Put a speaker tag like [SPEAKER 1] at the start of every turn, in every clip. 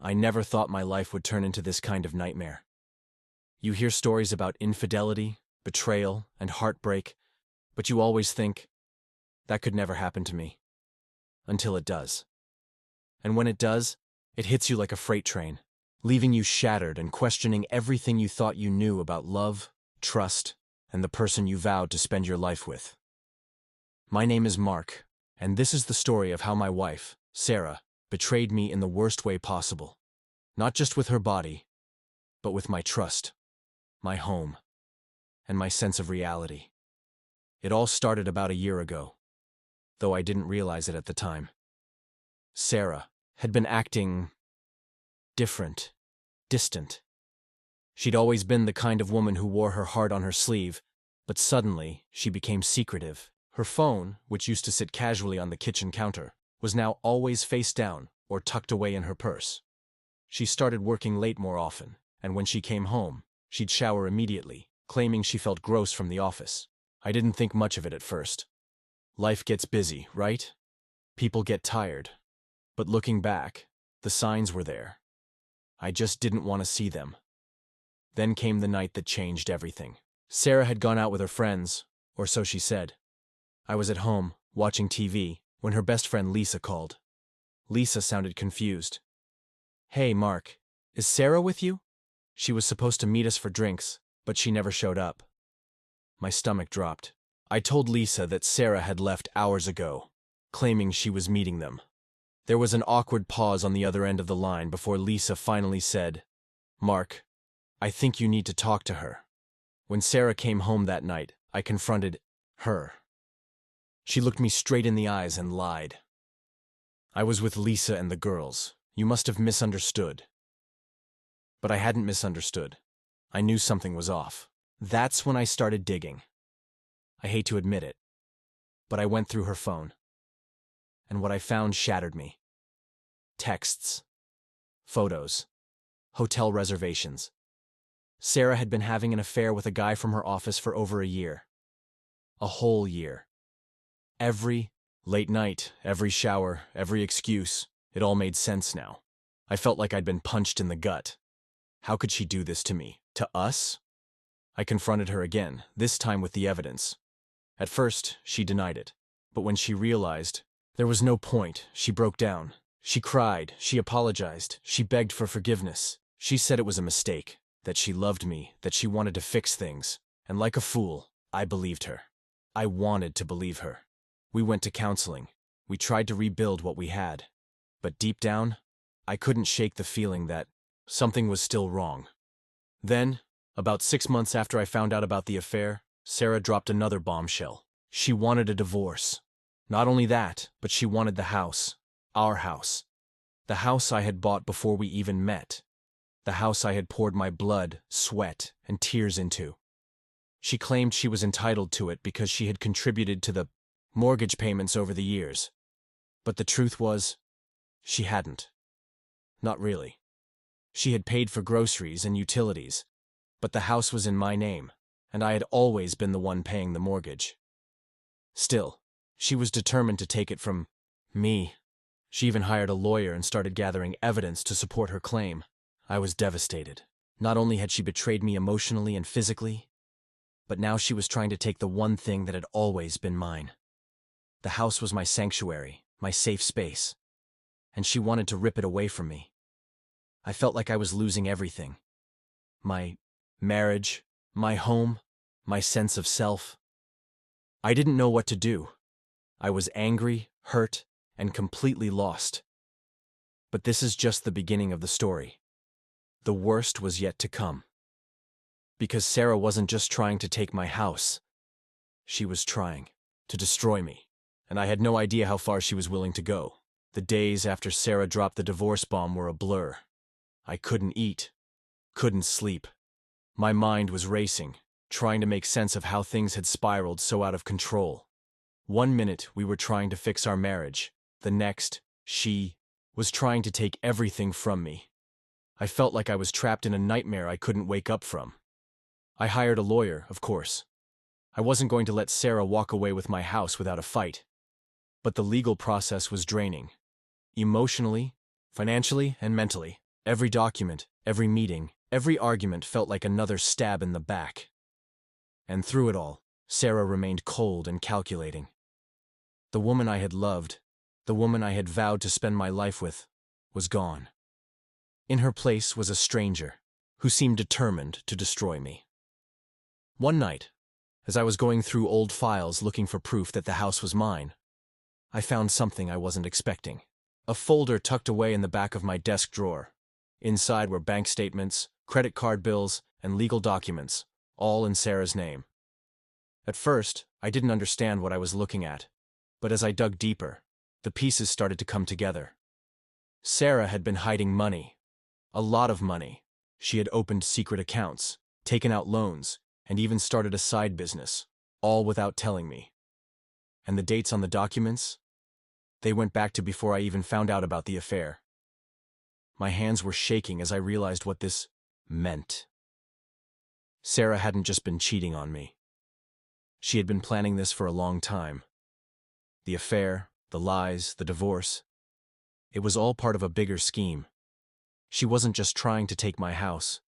[SPEAKER 1] I never thought my life would turn into this kind of nightmare. You hear stories about infidelity, betrayal, and heartbreak, but you always think, that could never happen to me. Until it does. And when it does, it hits you like a freight train, leaving you shattered and questioning everything you thought you knew about love, trust, and the person you vowed to spend your life with. My name is Mark, and this is the story of how my wife, Sarah, betrayed me in the worst way possible. Not just with her body, but with my trust, my home, and my sense of reality. It all started about a year ago, though I didn't realize it at the time. Sarah had been acting different, distant. She'd always been the kind of woman who wore her heart on her sleeve, but suddenly she became secretive. Her phone, which used to sit casually on the kitchen counter, was now always face down or tucked away in her purse. She started working late more often, and when she came home, she'd shower immediately, claiming she felt gross from the office. I didn't think much of it at first. Life gets busy, right? People get tired. But looking back, the signs were there. I just didn't want to see them. Then came the night that changed everything. Sarah had gone out with her friends, or so she said. I was at home, watching TV, when her best friend Lisa called. Lisa sounded confused. Hey, Mark, is Sarah with you? She was supposed to meet us for drinks, but she never showed up. My stomach dropped. I told Lisa that Sarah had left hours ago, claiming she was meeting them. There was an awkward pause on the other end of the line before Lisa finally said, Mark, I think you need to talk to her. When Sarah came home that night, I confronted her. She looked me straight in the eyes and lied. I was with Lisa and the girls. You must have misunderstood. But I hadn't misunderstood. I knew something was off. That's when I started digging. I hate to admit it, but I went through her phone. And what I found shattered me. Texts, photos, hotel reservations. Sarah had been having an affair with a guy from her office for over a year. A whole year. Every late night, every shower, every excuse, it all made sense now. I felt like I'd been punched in the gut. How could she do this to me? To us? I confronted her again, this time with the evidence. At first, she denied it. But when she realized there was no point, she broke down. She cried, she apologized, she begged for forgiveness. She said it was a mistake, that she loved me, that she wanted to fix things. And like a fool, I believed her. I wanted to believe her. We went to counseling. We tried to rebuild what we had. But deep down, I couldn't shake the feeling that something was still wrong. Then, about 6 months after I found out about the affair, Sarah dropped another bombshell. She wanted a divorce. Not only that, but she wanted the house. Our house. The house I had bought before we even met. The house I had poured my blood, sweat, and tears into. She claimed she was entitled to it because she had contributed to the mortgage payments over the years. But the truth was, she hadn't. Not really. She had paid for groceries and utilities, but the house was in my name, and I had always been the one paying the mortgage. Still, she was determined to take it from me. She even hired a lawyer and started gathering evidence to support her claim. I was devastated. Not only had she betrayed me emotionally and physically, but now she was trying to take the one thing that had always been mine. The house was my sanctuary, my safe space, and she wanted to rip it away from me. I felt like I was losing everything. My marriage, my home, my sense of self. I didn't know what to do. I was angry, hurt, and completely lost. But this is just the beginning of the story. The worst was yet to come. Because Sarah wasn't just trying to take my house. She was trying to destroy me, and I had no idea how far she was willing to go. The days after Sarah dropped the divorce bomb were a blur. I couldn't eat, couldn't sleep. My mind was racing, trying to make sense of how things had spiraled so out of control. One minute we were trying to fix our marriage. The next, she was trying to take everything from me. I felt like I was trapped in a nightmare I couldn't wake up from. I hired a lawyer, of course. I wasn't going to let Sarah walk away with my house without a fight. But the legal process was draining. Emotionally, financially, and mentally. Every document, every meeting, every argument felt like another stab in the back. And through it all, Sarah remained cold and calculating. The woman I had loved, the woman I had vowed to spend my life with, was gone. In her place was a stranger, who seemed determined to destroy me. One night, as I was going through old files looking for proof that the house was mine, I found something I wasn't expecting. A folder tucked away in the back of my desk drawer. Inside were bank statements, credit card bills, and legal documents, all in Sarah's name. At first, I didn't understand what I was looking at, but as I dug deeper, the pieces started to come together. Sarah had been hiding money. A lot of money. She had opened secret accounts, taken out loans, and even started a side business, all without telling me. And the dates on the documents? They went back to before I even found out about the affair. My hands were shaking as I realized what this meant. Sarah hadn't just been cheating on me. She had been planning this for a long time. The affair, the lies, the divorce. It was all part of a bigger scheme. She wasn't just trying to take my house.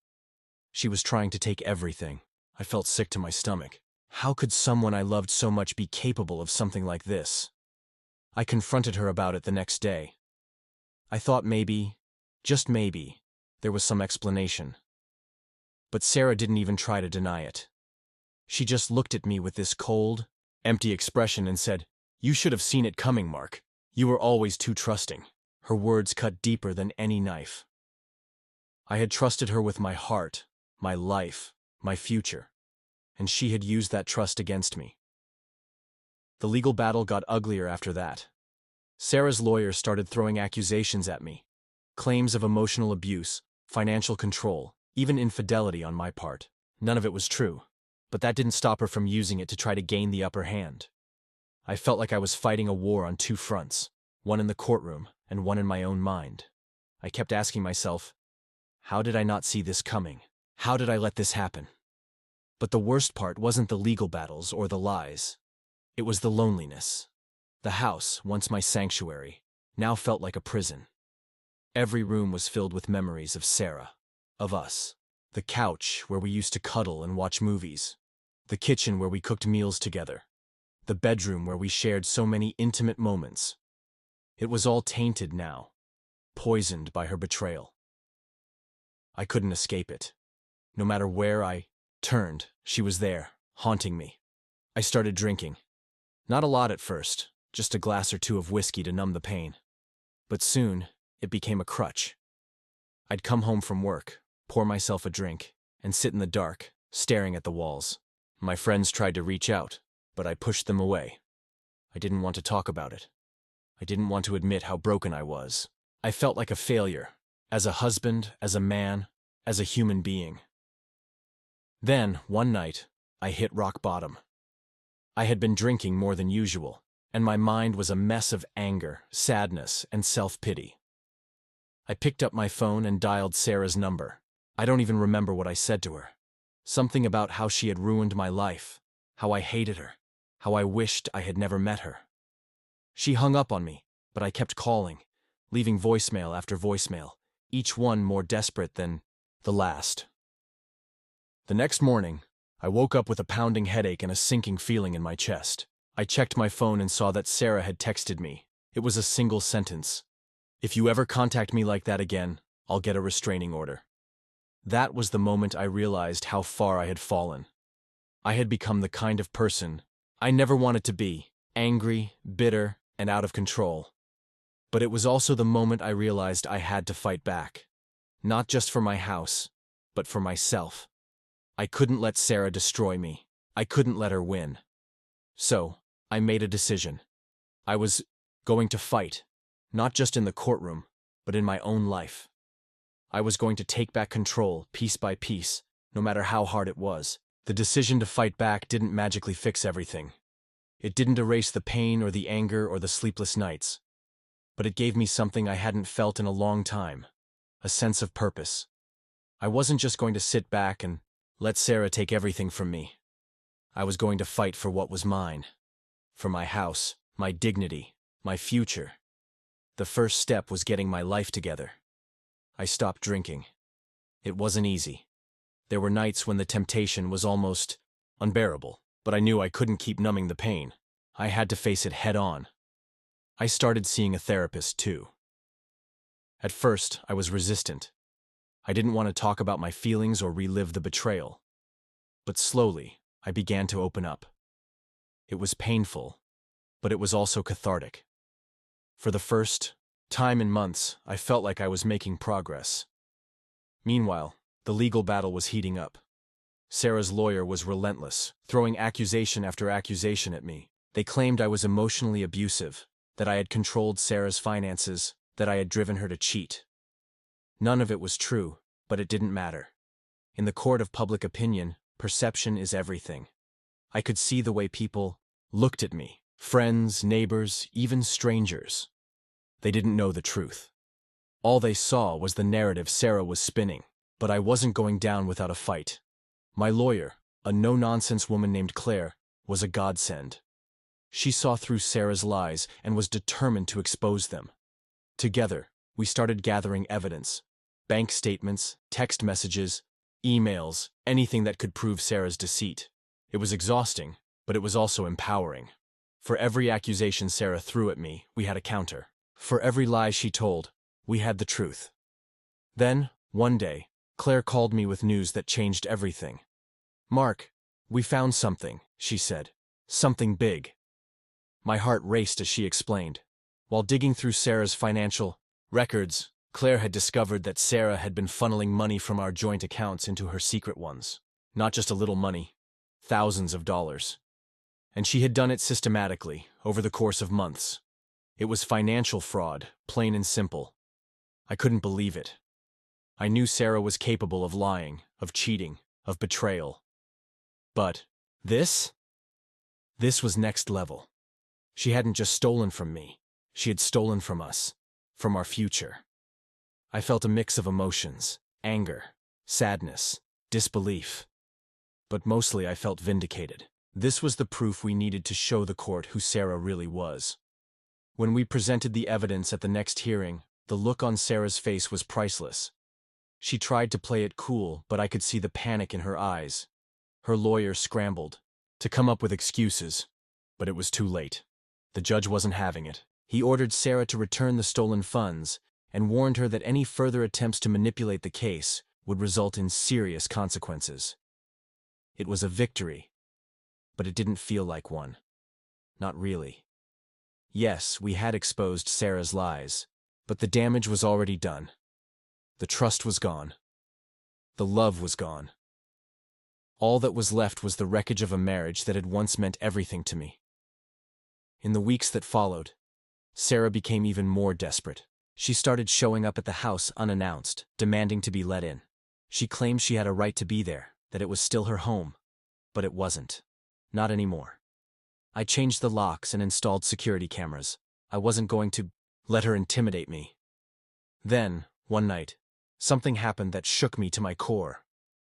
[SPEAKER 1] She was trying to take everything. I felt sick to my stomach. How could someone I loved so much be capable of something like this? I confronted her about it the next day. I thought maybe, just maybe, there was some explanation. But Sarah didn't even try to deny it. She just looked at me with this cold, empty expression and said, "You should have seen it coming, Mark. You were always too trusting." Her words cut deeper than any knife. I had trusted her with my heart, my life, my future, and she had used that trust against me. The legal battle got uglier after that. Sarah's lawyers started throwing accusations at me. Claims of emotional abuse, financial control, even infidelity on my part. None of it was true, but that didn't stop her from using it to try to gain the upper hand. I felt like I was fighting a war on two fronts, one in the courtroom and one in my own mind. I kept asking myself, how did I not see this coming? How did I let this happen? But the worst part wasn't the legal battles or the lies. It was the loneliness. The house, once my sanctuary, now felt like a prison. Every room was filled with memories of Sarah, of us. The couch where we used to cuddle and watch movies. The kitchen where we cooked meals together. The bedroom where we shared so many intimate moments. It was all tainted now, poisoned by her betrayal. I couldn't escape it. No matter where I turned, she was there, haunting me. I started drinking. Not a lot at first, just a glass or two of whiskey to numb the pain. But soon, it became a crutch. I'd come home from work, pour myself a drink, and sit in the dark, staring at the walls. My friends tried to reach out, but I pushed them away. I didn't want to talk about it. I didn't want to admit how broken I was. I felt like a failure, as a husband, as a man, as a human being. Then, one night, I hit rock bottom. I had been drinking more than usual, and my mind was a mess of anger, sadness, and self-pity. I picked up my phone and dialed Sarah's number. I don't even remember what I said to her. Something about how she had ruined my life, how I hated her, how I wished I had never met her. She hung up on me, but I kept calling, leaving voicemail after voicemail, each one more desperate than the last. The next morning, I woke up with a pounding headache and a sinking feeling in my chest. I checked my phone and saw that Sarah had texted me. It was a single sentence. "If you ever contact me like that again, I'll get a restraining order." That was the moment I realized how far I had fallen. I had become the kind of person I never wanted to be, angry, bitter, and out of control. But it was also the moment I realized I had to fight back. Not just for my house, but for myself. I couldn't let Sarah destroy me. I couldn't let her win. So, I made a decision. I was going to fight, not just in the courtroom, but in my own life. I was going to take back control, piece by piece, no matter how hard it was. The decision to fight back didn't magically fix everything. It didn't erase the pain or the anger or the sleepless nights. But it gave me something I hadn't felt in a long time, a sense of purpose. I wasn't just going to sit back and let Sarah take everything from me. I was going to fight for what was mine, for my house, my dignity, my future. The first step was getting my life together. I stopped drinking. It wasn't easy. There were nights when the temptation was almost unbearable, but I knew I couldn't keep numbing the pain. I had to face it head on. I started seeing a therapist, too. At first, I was resistant. I didn't want to talk about my feelings or relive the betrayal. But slowly, I began to open up. It was painful, but it was also cathartic. For the first time in months, I felt like I was making progress. Meanwhile, the legal battle was heating up. Sarah's lawyer was relentless, throwing accusation after accusation at me. They claimed I was emotionally abusive, that I had controlled Sarah's finances, that I had driven her to cheat. None of it was true, but it didn't matter. In the court of public opinion, perception is everything. I could see the way people looked at me, friends, neighbors, even strangers. They didn't know the truth. All they saw was the narrative Sarah was spinning, but I wasn't going down without a fight. My lawyer, a no-nonsense woman named Claire, was a godsend. She saw through Sarah's lies and was determined to expose them. Together, we started gathering evidence: bank statements, text messages, emails, anything that could prove Sarah's deceit. It was exhausting, but it was also empowering. For every accusation Sarah threw at me, we had a counter. For every lie she told, we had the truth. Then, one day, Claire called me with news that changed everything. "Mark, we found something," she said. "Something big." My heart raced as she explained. While digging through Sarah's financial records, Claire had discovered that Sarah had been funneling money from our joint accounts into her secret ones. Not just a little money, thousands of dollars. And she had done it systematically, over the course of months. It was financial fraud, plain and simple. I couldn't believe it. I knew Sarah was capable of lying, of cheating, of betrayal. But this was next level. She hadn't just stolen from me. She had stolen from us, from our future. I felt a mix of emotions: anger, sadness, disbelief. But mostly I felt vindicated. This was the proof we needed to show the court who Sarah really was. When we presented the evidence at the next hearing, the look on Sarah's face was priceless. She tried to play it cool, but I could see the panic in her eyes. Her lawyer scrambled to come up with excuses, but it was too late. The judge wasn't having it. He ordered Sarah to return the stolen funds and warned her that any further attempts to manipulate the case would result in serious consequences. It was a victory, but it didn't feel like one. Not really. Yes, we had exposed Sarah's lies, but the damage was already done. The trust was gone. The love was gone. All that was left was the wreckage of a marriage that had once meant everything to me. In the weeks that followed, Sarah became even more desperate. She started showing up at the house unannounced, demanding to be let in. She claimed she had a right to be there, that it was still her home. But it wasn't. Not anymore. I changed the locks and installed security cameras. I wasn't going to let her intimidate me. Then, one night, something happened that shook me to my core.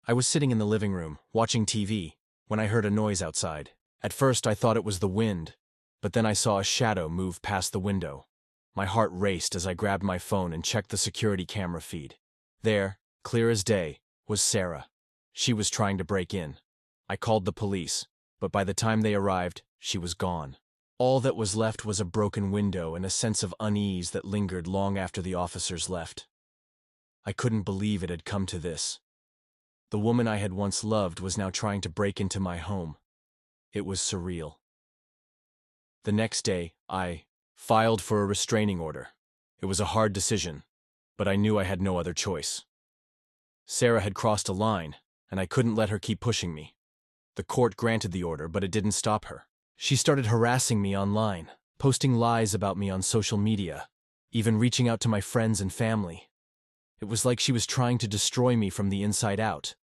[SPEAKER 1] I was sitting in the living room, watching TV, when I heard a noise outside. At first I thought it was the wind, but then I saw a shadow move past the window. My heart raced as I grabbed my phone and checked the security camera feed. There, clear as day, was Sarah. She was trying to break in. I called the police, but by the time they arrived, she was gone. All that was left was a broken window and a sense of unease that lingered long after the officers left. I couldn't believe it had come to this. The woman I had once loved was now trying to break into my home. It was surreal. The next day, I filed for a restraining order. It was a hard decision, but I knew I had no other choice. Sarah had crossed a line, and I couldn't let her keep pushing me. The court granted the order, but it didn't stop her. She started harassing me online, posting lies about me on social media, even reaching out to my friends and family. It was like she was trying to destroy me from the inside out.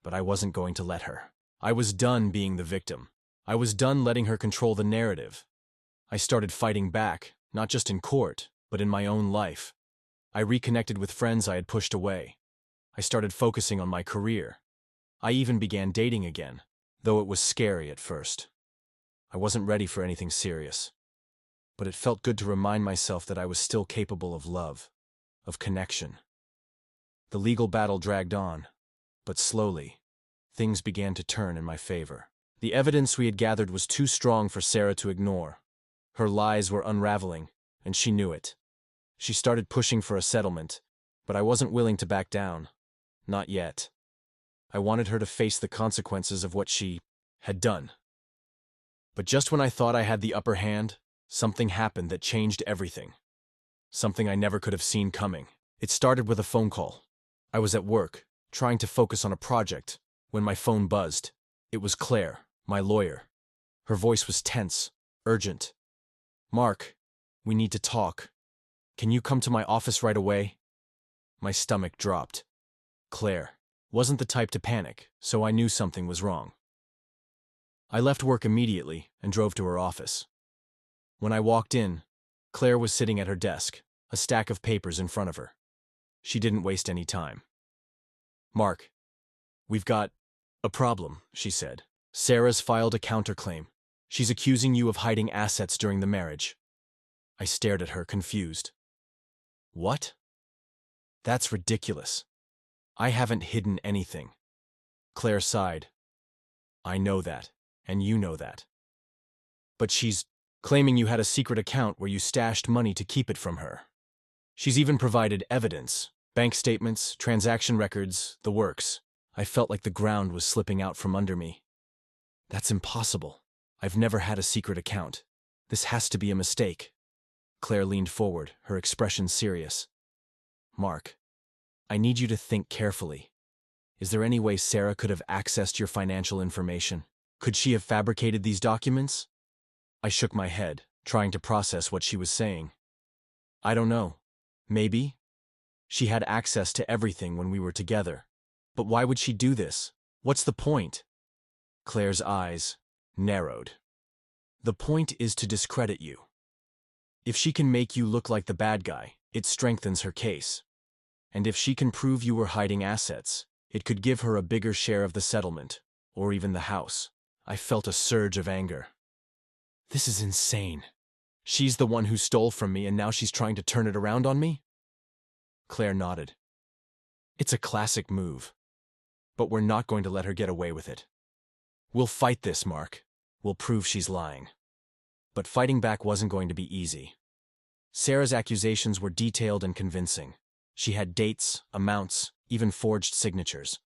[SPEAKER 1] But I wasn't going to let her. I was done being the victim. I was done letting her control the narrative. I started fighting back, not just in court, but in my own life. I reconnected with friends I had pushed away. I started focusing on my career. I even began dating again, though it was scary at first. I wasn't ready for anything serious. But it felt good to remind myself that I was still capable of love, of connection. The legal battle dragged on, but slowly, things began to turn in my favor. The evidence we had gathered was too strong for Sarah to ignore. Her lies were unraveling, and she knew it. She started pushing for a settlement, but I wasn't willing to back down. Not yet. I wanted her to face the consequences of what she had done. But just when I thought I had the upper hand, something happened that changed everything. Something I never could have seen coming. It started with a phone call. I was at work, trying to focus on a project, when my phone buzzed. It was Claire, my lawyer. Her voice was tense, urgent. "Mark, we need to talk. Can you come to my office right away?" My stomach dropped. Claire wasn't the type to panic, so I knew something was wrong. I left work immediately and drove to her office. When I walked in, Claire was sitting at her desk, a stack of papers in front of her. She didn't waste any time. "Mark, we've got a problem," she said. "Sarah's filed a counterclaim. She's accusing you of hiding assets during the marriage." I stared at her, confused. "What? That's ridiculous. I haven't hidden anything." Claire sighed. "I know that, and you know that. But she's claiming you had a secret account where you stashed money to keep it from her. She's even provided evidence, bank statements, transaction records, the works." I felt like the ground was slipping out from under me. "That's impossible. I've never had a secret account. This has to be a mistake." Claire leaned forward, her expression serious. "Mark, I need you to think carefully. Is there any way Sarah could have accessed your financial information? Could she have fabricated these documents?" I shook my head, trying to process what she was saying. "I don't know. Maybe. She had access to everything when we were together. But why would she do this? What's the point?" Claire's eyes narrowed. "The point is to discredit you. If she can make you look like the bad guy, it strengthens her case. And if she can prove you were hiding assets, it could give her a bigger share of the settlement, or even the house." I felt a surge of anger. This is insane. She's the one who stole from me, and now she's trying to turn it around on me? Claire nodded. "It's a classic move. But we're not going to let her get away with it. We'll fight this, Mark. We'll prove she's lying." But fighting back wasn't going to be easy. Sarah's accusations were detailed and convincing. She had dates, amounts, even forged signatures.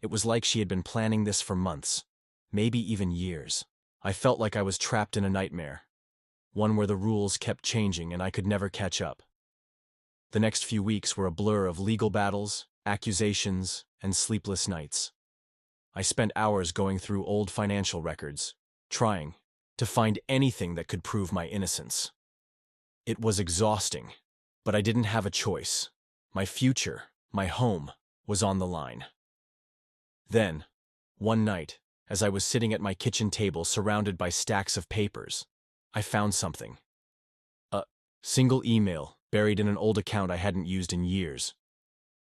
[SPEAKER 1] It was like she had been planning this for months, maybe even years. I felt like I was trapped in a nightmare, one where the rules kept changing and I could never catch up. The next few weeks were a blur of legal battles, accusations, and sleepless nights. I spent hours going through old financial records, trying to find anything that could prove my innocence. It was exhausting, but I didn't have a choice. My future, my home, was on the line. Then, one night, as I was sitting at my kitchen table surrounded by stacks of papers, I found something. A single email buried in an old account I hadn't used in years.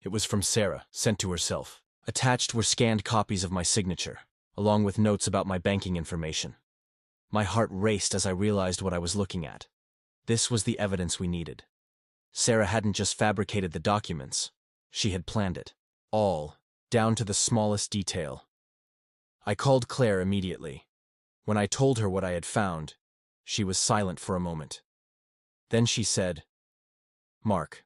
[SPEAKER 1] It was from Sarah, sent to herself. Attached were scanned copies of my signature, along with notes about my banking information. My heart raced as I realized what I was looking at. This was the evidence we needed. Sarah hadn't just fabricated the documents, she had planned it. All, down to the smallest detail. I called Claire immediately. When I told her what I had found, she was silent for a moment. Then she said, "Mark,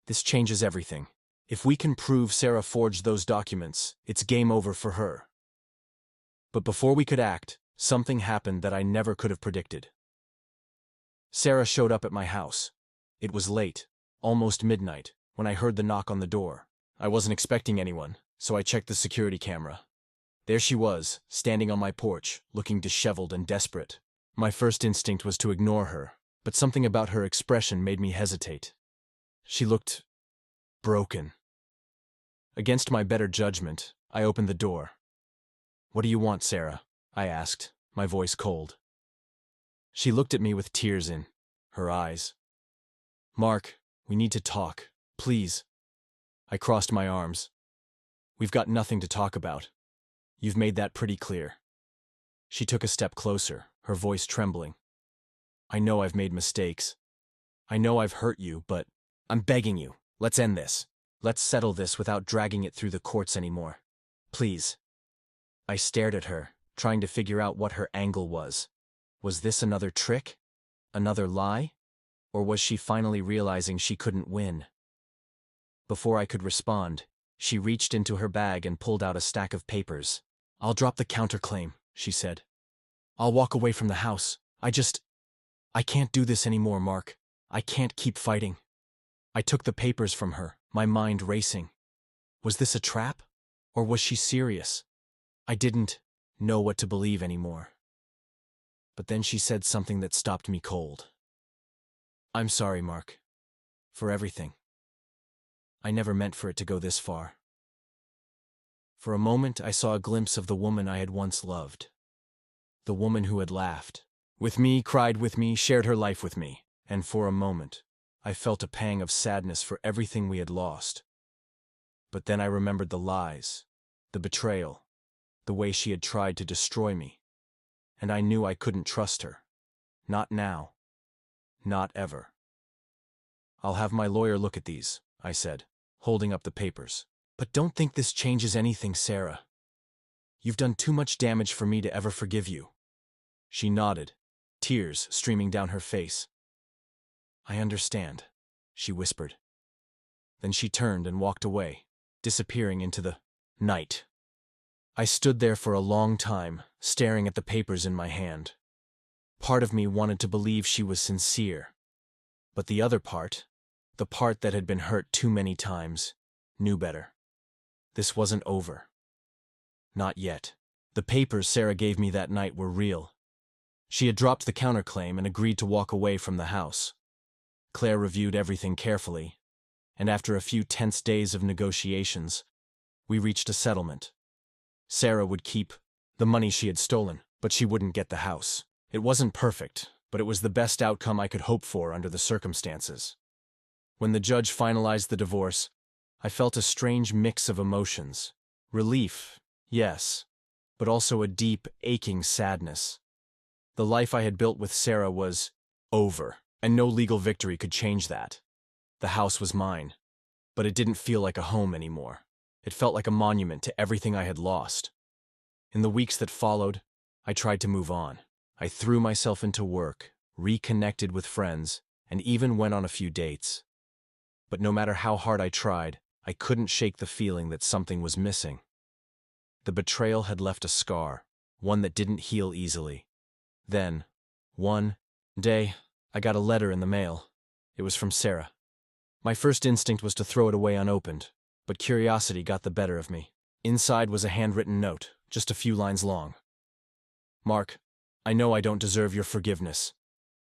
[SPEAKER 1] this changes everything. If we can prove Sarah forged those documents, it's game over for her." But before we could act, something happened that I never could have predicted. Sarah showed up at my house. It was late, almost midnight, when I heard the knock on the door. I wasn't expecting anyone, so I checked the security camera. There she was, standing on my porch, looking disheveled and desperate. My first instinct was to ignore her, but something about her expression made me hesitate. She looked broken. Against my better judgment, I opened the door. "What do you want, Sarah?" I asked, my voice cold. She looked at me with tears in her eyes. "Mark, we need to talk, please." I crossed my arms. "We've got nothing to talk about. You've made that pretty clear." She took a step closer, her voice trembling. "I know I've made mistakes. I know I've hurt you, but I'm begging you, let's end this. Let's settle this without dragging it through the courts anymore. Please. I stared at her, trying to figure out what her angle was. Was this another trick? Another lie? Or was she finally realizing she couldn't win? Before I could respond, she reached into her bag and pulled out a stack of papers. I'll drop the counterclaim, she said. I'll walk away from the house. I can't do this anymore, Mark. I can't keep fighting. I took the papers from her, my mind racing. Was this a trap? Or was she serious? I didn't know what to believe anymore. But then she said something that stopped me cold. I'm sorry, Mark. For everything. I never meant for it to go this far. For a moment, I saw a glimpse of the woman I had once loved. The woman who had laughed with me, cried with me, shared her life with me. And for a moment, I felt a pang of sadness for everything we had lost. But then I remembered the lies, the betrayal, the way she had tried to destroy me. And I knew I couldn't trust her. Not now. Not ever. I'll have my lawyer look at these, I said, holding up the papers. But don't think this changes anything, Sarah. You've done too much damage for me to ever forgive you. She nodded, tears streaming down her face. I understand, she whispered. Then she turned and walked away, disappearing into the night. I stood there for a long time, staring at the papers in my hand. Part of me wanted to believe she was sincere. But the other part, the part that had been hurt too many times, knew better. This wasn't over. Not yet. The papers Sarah gave me that night were real. She had dropped the counterclaim and agreed to walk away from the house. Claire reviewed everything carefully, and after a few tense days of negotiations, we reached a settlement. Sarah would keep the money she had stolen, but she wouldn't get the house. It wasn't perfect, but it was the best outcome I could hope for under the circumstances. When the judge finalized the divorce, I felt a strange mix of emotions. Relief, yes, but also a deep, aching sadness. The life I had built with Sarah was over, and no legal victory could change that. The house was mine, but it didn't feel like a home anymore. It felt like a monument to everything I had lost. In the weeks that followed, I tried to move on. I threw myself into work, reconnected with friends, and even went on a few dates. But no matter how hard I tried, I couldn't shake the feeling that something was missing. The betrayal had left a scar, one that didn't heal easily. Then, one day, I got a letter in the mail. It was from Sarah. My first instinct was to throw it away unopened, but curiosity got the better of me. Inside was a handwritten note, just a few lines long. Mark, I know I don't deserve your forgiveness,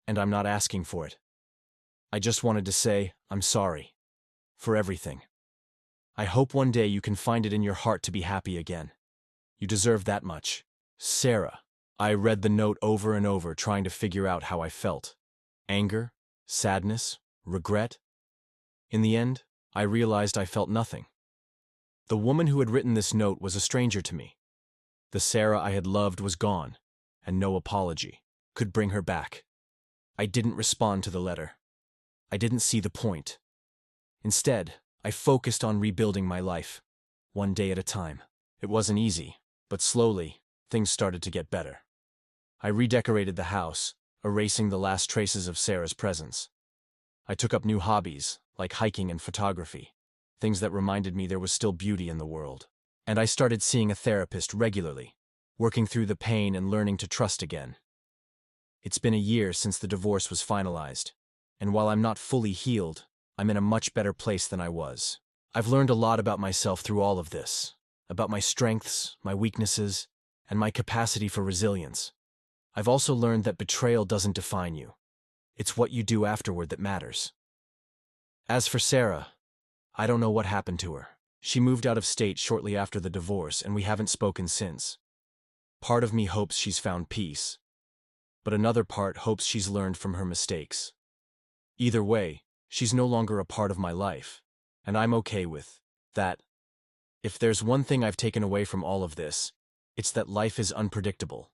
[SPEAKER 1] and I'm not asking for it. I just wanted to say I'm sorry. For everything. I hope one day you can find it in your heart to be happy again. You deserve that much. Sarah. I read the note over and over, trying to figure out how I felt. Anger? Sadness? Regret? In the end, I realized I felt nothing. The woman who had written this note was a stranger to me. The Sarah I had loved was gone, and no apology could bring her back. I didn't respond to the letter. I didn't see the point. Instead, I focused on rebuilding my life, one day at a time. It wasn't easy, but slowly, things started to get better. I redecorated the house, erasing the last traces of Sarah's presence. I took up new hobbies, like hiking and photography, things that reminded me there was still beauty in the world. And I started seeing a therapist regularly, working through the pain and learning to trust again. It's been a year since the divorce was finalized, and while I'm not fully healed, I'm in a much better place than I was. I've learned a lot about myself through all of this, about my strengths, my weaknesses, and my capacity for resilience. I've also learned that betrayal doesn't define you. It's what you do afterward that matters. As for Sarah, I don't know what happened to her. She moved out of state shortly after the divorce, and we haven't spoken since. Part of me hopes she's found peace, but another part hopes she's learned from her mistakes. Either way, she's no longer a part of my life, and I'm okay with that. If there's one thing I've taken away from all of this, it's that life is unpredictable.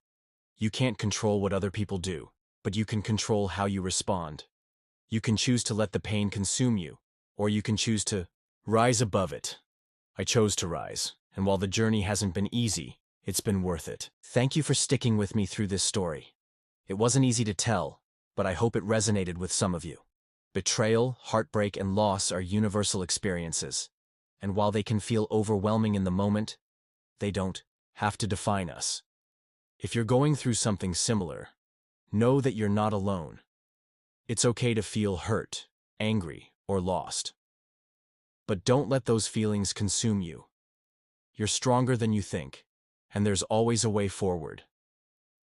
[SPEAKER 1] You can't control what other people do, but you can control how you respond. You can choose to let the pain consume you, or you can choose to Rise above it. I chose to rise, and while the journey hasn't been easy, it's been worth it. Thank you for sticking with me through this story. It wasn't easy to tell, but I hope it resonated with some of you. Betrayal, heartbreak, and loss are universal experiences, and while they can feel overwhelming in the moment, they don't have to define us. If you're going through something similar, know that you're not alone. It's okay to feel hurt, angry, or lost. But don't let those feelings consume you. You're stronger than you think, and there's always a way forward.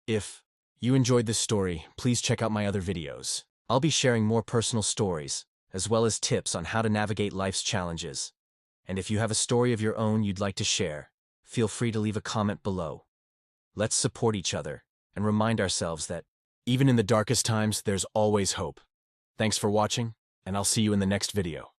[SPEAKER 1] If you enjoyed this story, please check out my other videos. I'll be sharing more personal stories, as well as tips on how to navigate life's challenges. And if you have a story of your own you'd like to share, feel free to leave a comment below. Let's support each other and remind ourselves that, even in the darkest times, there's always hope. Thanks for watching, and I'll see you in the next video.